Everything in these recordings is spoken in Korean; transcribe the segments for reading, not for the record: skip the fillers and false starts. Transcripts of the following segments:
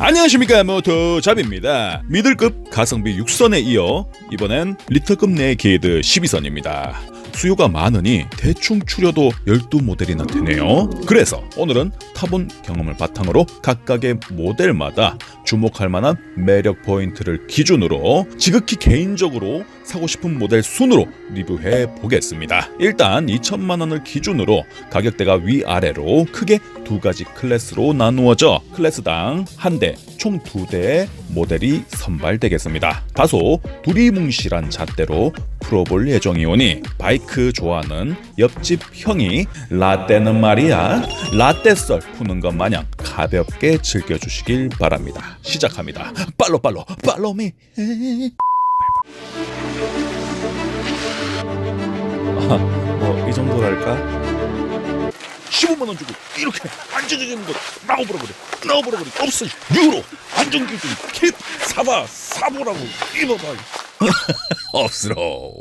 안녕하십니까, 모토잡입니다. 미들급 가성비 6선에 이어 이번엔 리터급 네이키드 12선입니다. 수요가 많으니 대충 추려도 12모델이나 되네요. 그래서 오늘은 타본 경험을 바탕으로 각각의 모델마다 주목할 만한 매력 포인트를 기준으로 지극히 개인적으로 사고 싶은 모델 순으로 리뷰해 보겠습니다. 일단 2천만원을 기준으로 가격대가 위아래로 크게 두 가지 클래스로 나누어져 클래스당 한 대, 총 2대의 모델이 선발되겠습니다. 다소 두리뭉실한 잣대로 풀어볼 예정이오니 바이크 좋아하는 옆집 형이 라떼는 말이야 라떼 썰 푸는 것 마냥 가볍게 즐겨주시길 바랍니다. 시작합니다. 팔로미. 이 정도랄까? 15만원 주고 이렇게 앉아주는 거 나와버려 없어. 유로 안전기준 캡 사보라고 입어봐. 없으러.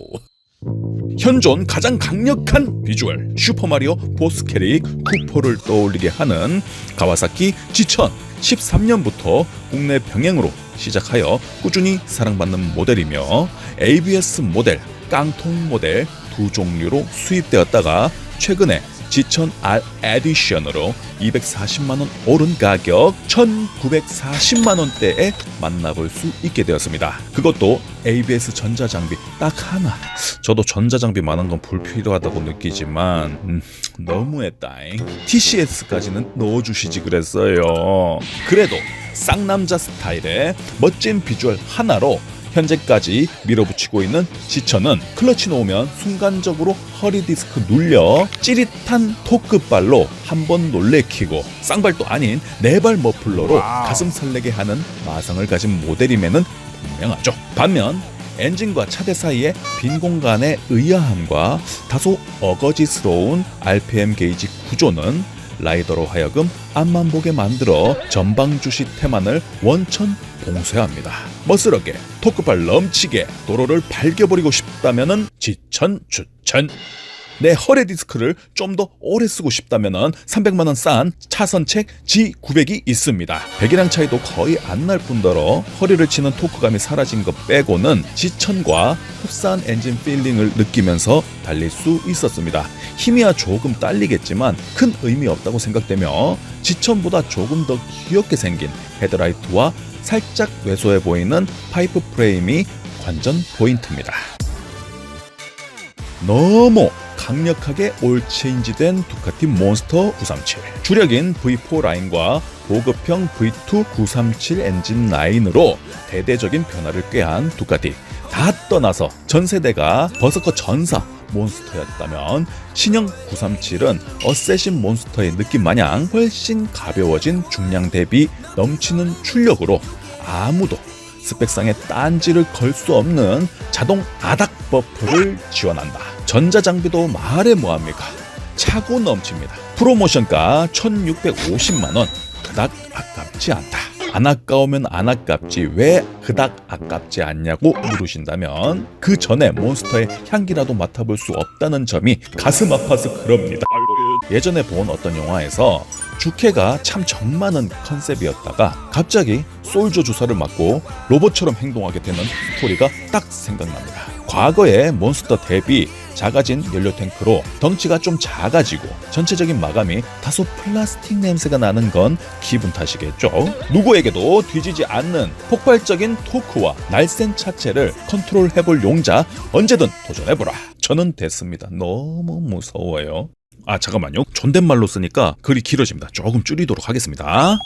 현존 가장 강력한 비주얼 슈퍼마리오 보스 캐릭 쿠퍼를 떠올리게 하는 가와사키 G1000. 13년부터 국내 병행으로 시작하여 꾸준히 사랑받는 모델이며 ABS 모델, 깡통 모델 두 종류로 수입되었다가 최근에 G1000R 에디션으로 240만원 오른 가격 1940만원대에 만나볼 수 있게 되었습니다. 그것도 ABS 전자장비 딱 하나. 저도 전자장비 많은 건 불필요하다고 느끼지만 너무했다잉. TCS까지는 넣어주시지 그랬어요. 그래도 쌍남자 스타일의 멋진 비주얼 하나로 현재까지 밀어붙이고 있는 G1000은 클러치 놓으면 순간적으로 허리 디스크 눌려 찌릿한 토크발로 한번 놀래키고 쌍발도 아닌 네발 머플러로 가슴 설레게 하는 마성을 가진 모델임에는 분명하죠. 반면 엔진과 차대 사이의 빈 공간의 의아함과 다소 어거지스러운 RPM 게이지 구조는 라이더로 하여금 앞만 보게 만들어 전방주시 태만을 원천 봉쇄합니다. 멋스럽게 토크발 넘치게 도로를 밝혀버리고 싶다면은 G1000 추천. 내 허리 디스크를 좀 더 오래 쓰고 싶다면은 300만원 싼 차선책 G900이 있습니다. 배기량 차이도 거의 안 날 뿐더러 허리를 치는 토크감이 사라진 것 빼고는 G1000과 흡사한 엔진 필링을 느끼면서 달릴 수 있었습니다. 힘이야 조금 딸리겠지만 큰 의미 없다고 생각되며 G1000보다 조금 더 귀엽게 생긴 헤드라이트와 살짝 왜소해 보이는 파이프 프레임이 관전 포인트입니다. 너무 강력하게 올체인지된 두카티 몬스터 937. 주력인 V4 라인과 보급형 V2 937 엔진 라인으로 대대적인 변화를 꾀한 두카티. 다 떠나서 전세대가 버서커 전사 몬스터였다면 신형 937은 어쌔신 몬스터의 느낌 마냥 훨씬 가벼워진 중량 대비 넘치는 출력으로 아무도 스펙상에 딴지를 걸 수 없는 자동 아닥 버프를 지원한다. 전자장비도 말해 뭐합니까? 차고 넘칩니다. 프로모션가 1650만원. 그닥 아깝지 않다. 안 아까우면 안 아깝지 왜 그닥 아깝지 않냐고 물으신다면 그 전에 몬스터의 향기라도 맡아볼 수 없다는 점이 가슴 아파서 그럽니다. 예전에 본 어떤 영화에서 주캐가 참 정많은 컨셉이었다가 갑자기 솔저 주사를 맞고 로봇처럼 행동하게 되는 스토리가 딱 생각납니다. 과거의 몬스터 대비 작아진 연료탱크로 덩치가 좀 작아지고 전체적인 마감이 다소 플라스틱 냄새가 나는 건 기분 탓이겠죠. 누구에게도 뒤지지 않는 폭발적인 토크와 날쌘 차체를 컨트롤해볼 용자 언제든 도전해보라. 저는 됐습니다. 너무 무서워요. 잠깐만요. 존댓말로 쓰니까 글이 길어집니다. 조금 줄이도록 하겠습니다.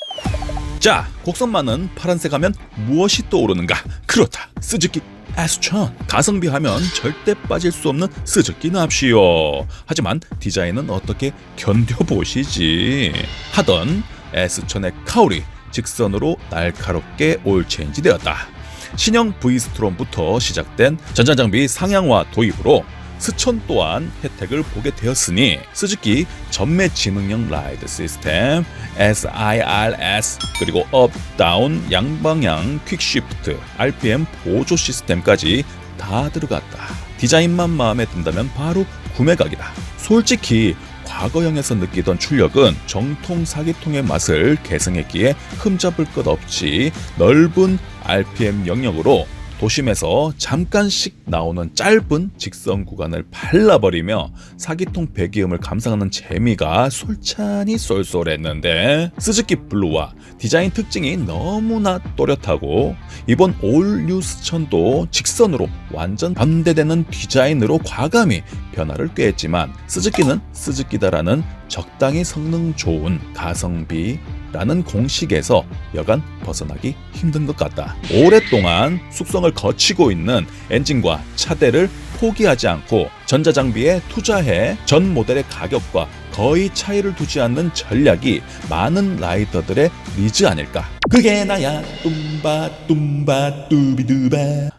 자, 곡선 많은 파란색 하면 무엇이 떠오르는가? 그렇다. 스즈키 S1000. 가성비 하면 절대 빠질 수 없는 스즈키 납시오. 하지만 디자인은 어떻게 견뎌보시지 하던 S1000의 카울이 직선으로 날카롭게 올체인지 되었다. 신형 V스트롬부터 시작된 전자장비 상향화 도입으로 스천 또한 혜택을 보게 되었으니 스즈키 전매 지능형 라이드 시스템 SIRS 그리고 업, 다운, 양방향 퀵시프트, RPM 보조 시스템까지 다 들어갔다. 디자인만 마음에 든다면 바로 구매각이다. 솔직히 과거형에서 느끼던 출력은 정통 4기통의 맛을 계승했기에 흠잡을 것 없이 넓은 RPM 영역으로 도심에서 잠깐씩 나오는 짧은 직선 구간을 발라버리며 4기통 배기음을 감상하는 재미가 솔찬히 쏠쏠했는데, 스즈키 블루와 디자인 특징이 너무나 또렷하고 이번 올 뉴 스천도 직선으로 완전 반대되는 디자인으로 과감히 변화를 꾀했지만, 스즈키는 스즈키다라는 적당히 성능 좋은 가성비 라는 공식에서 여간 벗어나기 힘든 것 같다. 오랫동안 숙성을 거치고 있는 엔진과 차대를 포기하지 않고 전자장비에 투자해 전 모델의 가격과 거의 차이를 두지 않는 전략이 많은 라이더들의 니즈 아닐까. 그게 나야 뚱바 뚱바 뚜비두바.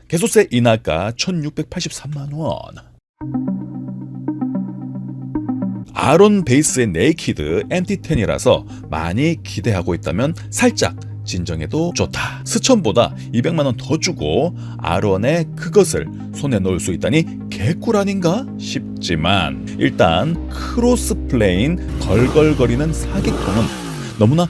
개소세 인하가 1683만원. 아론 베이스의 네이키드 MT10이라서 많이 기대하고 있다면 살짝 진정해도 좋다. 스천보다 200만원 더 주고 아론의 그것을 손에 넣을 수 있다니 개꿀 아닌가 싶지만, 일단 크로스플레인 걸걸거리는 4기통은 너무나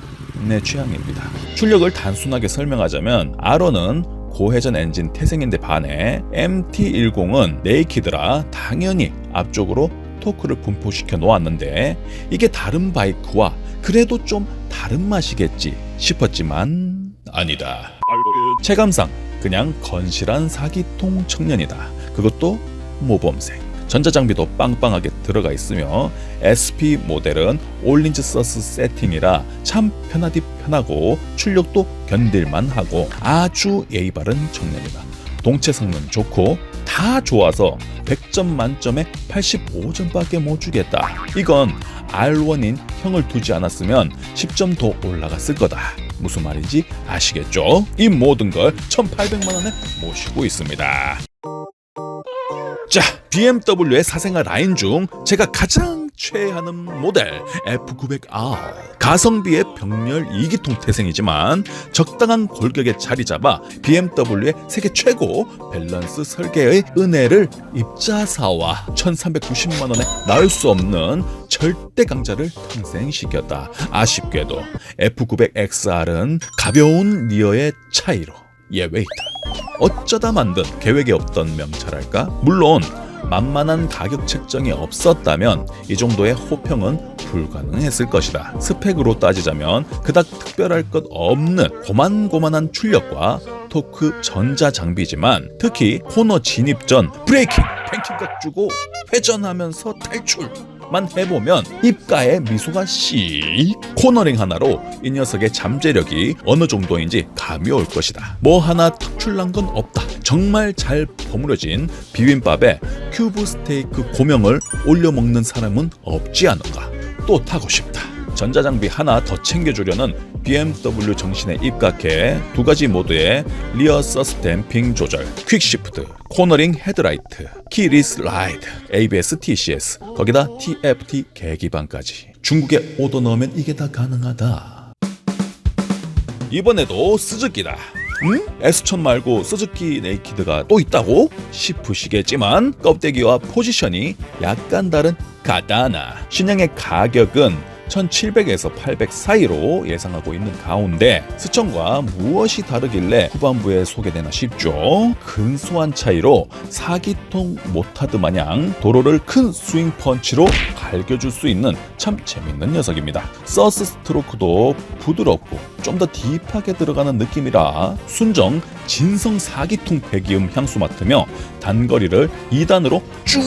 내 취향입니다. 출력을 단순하게 설명하자면 아론은 고회전 엔진 태생인데 반해 MT10은 네이키드라 당연히 앞쪽으로 토크를 분포시켜 놓았는데, 이게 다른 바이크와 그래도 좀 다른 맛이겠지 싶었지만 아니다. 체감상 그냥 건실한 4기통 청년이다. 그것도 모범생. 전자장비도 빵빵하게 들어가 있으며 SP 모델은 올린즈 서스 세팅이라 참 편하디 편하고 출력도 견딜만 하고 아주 예의 바른 청년이다. 동체 성능 좋고 다 좋아서 100점 만점에 85점밖에 못 주겠다. 이건 R1인 형을 두지 않았으면 10점 더 올라갔을 거다. 무슨 말인지 아시겠죠? 이 모든 걸 1,800만원에 모시고 있습니다. 자, BMW의 사생아 라인 중 제가 가장 최애하는 모델 F900R. 가성비의 병렬 2기통 태생이지만 적당한 골격에 자리 잡아 BMW의 세계 최고 밸런스 설계의 은혜를 입자사와 1,390만원에 나올 수 없는 절대 강자를 탄생시켰다. 아쉽게도 F900XR은 가벼운 리어의 차이로 예외이다. 어쩌다 만든 계획에 없던 명차랄까? 물론 만만한 가격 책정이 없었다면 이 정도의 호평은 불가능했을 것이다. 스펙으로 따지자면 그닥 특별할 것 없는 고만고만한 출력과 토크 전자 장비지만, 특히 코너 진입 전 브레이킹, 팽킹각 주고 회전하면서 탈출만 해보면 입가에 미소가 씩. 코너링 하나로 이 녀석의 잠재력이 어느 정도인지 감이 올 것이다. 뭐 하나 특출난 건 없다. 정말 잘 버무려진 비빔밥에 큐브 스테이크 고명을 올려 먹는 사람은 없지 않을까. 또 타고 싶다. 전자장비 하나 더 챙겨주려는 BMW 정신에 입각해 두 가지 모드의 리어 서스 댐핑 조절, 퀵시프트, 코너링 헤드라이트, 키리스 라이드, ABS, TCS, 거기다 TFT 계기판까지. 중국에 오더 넣으면 이게 다 가능하다. 이번에도 스즈키다. S1000 말고 스즈키 네이키드가 또 있다고 싶으시겠지만 껍데기와 포지션이 약간 다른 가다나. 신형의 가격은 1,700에서 800 사이로 예상하고 있는 가운데 스천과 무엇이 다르길래 후반부에 소개되나 싶죠. 근소한 차이로 4기통 모타드 마냥 도로를 큰 스윙 펀치로 갈겨줄 수 있는 참 재밌는 녀석입니다. 서스 스트로크도 부드럽고 좀 더 딥하게 들어가는 느낌이라 순정 진성 4기통 배기음 향수 맡으며 단거리를 2단으로 쭉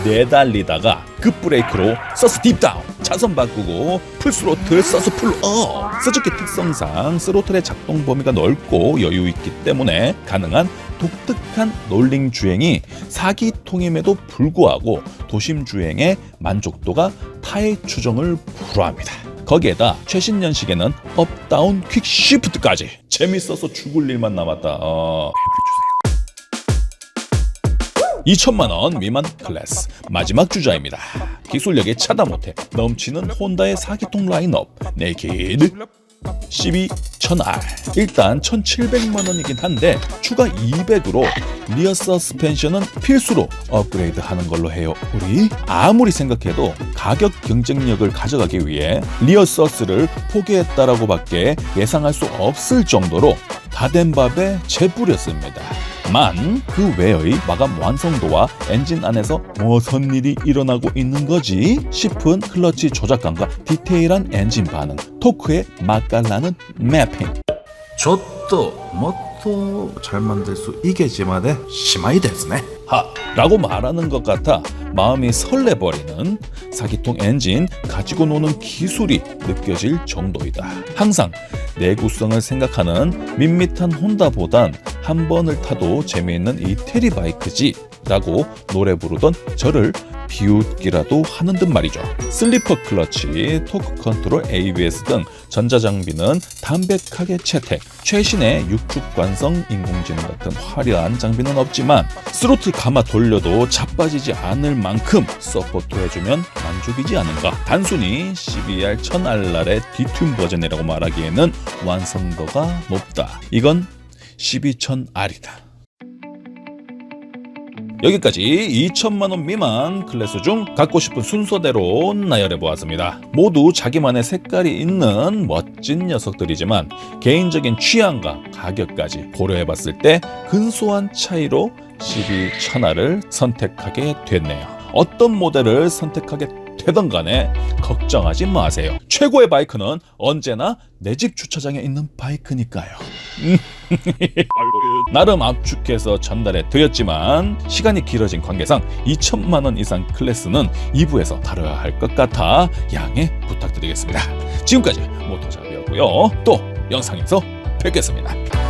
내달리다가 급브레이크로 서스 딥다운, 차선 바꾸고 풀스로틀 서스 풀업. 스즈키 특성상 스로틀의 작동 범위가 넓고 여유 있기 때문에 가능한 독특한 롤링 주행이 4기통임에도 불구하고 도심 주행의 만족도가 타의 추정을 불허합니다. 거기에다 최신 연식에는 업다운 퀵시프트까지. 재밌어서 죽을 일만 남았다. 2천만원 미만 클래스 마지막 주자입니다. 기술력에 차다 못해 넘치는 혼다의 4기통 라인업 네이키드. CB1000R. 일단 1,700만 원이긴 한데 추가 200으로 리어 서스펜션은 필수로 업그레이드 하는 걸로 해요. 우리 아무리 생각해도 가격 경쟁력을 가져가기 위해 리어 서스를 포기했다라고 밖에 예상할 수 없을 정도로 다 된 밥에 재뿌렸습니다. 만 그 외의 마감 완성도와 엔진 안에서 무슨 일이 일어나고 있는 거지 싶은 클러치 조작감과 디테일한 엔진 반응, 토크의 맛깔나는 매핑. 저도 뭣도 잘 만들 수 있겠지만에 심하이 됐네. 라고 말하는 것 같아 마음이 설레버리는 사기통 엔진 가지고 노는 기술이 느껴질 정도이다. 항상 내구성을 생각하는 밋밋한 혼다보단 한 번을 타도 재미있는 이 테리바이크지 라고 노래 부르던 저를 비웃기라도 하는 듯 말이죠. 슬리퍼 클러치, 토크 컨트롤, ABS 등 전자장비는 담백하게 채택, 최신의 육축 관성 인공지능 같은 화려한 장비는 없지만 스로틀 감아 돌려도 자빠지지 않을 만큼 서포트해주면 만족이지 않은가. 단순히 CBR 1000R의 디튠 버전이라고 말하기에는 완성도가 높다. 이건 CB1000R이다. 여기까지 2천만 원 미만 클래스 중 갖고 싶은 순서대로 나열해 보았습니다. 모두 자기만의 색깔이 있는 멋진 녀석들이지만 개인적인 취향과 가격까지 고려해 봤을 때 근소한 차이로 CB1000R을 선택하게 됐네요. 어떤 모델을 선택하게 되던 간에 걱정하지 마세요. 최고의 바이크는 언제나 내 집 주차장에 있는 바이크니까요. 나름 압축해서 전달해 드렸지만 시간이 길어진 관계상 2천만 원 이상 클래스는 2부에서 다뤄야 할 것 같아 양해 부탁드리겠습니다. 지금까지 모터잡이였고요. 또 영상에서 뵙겠습니다.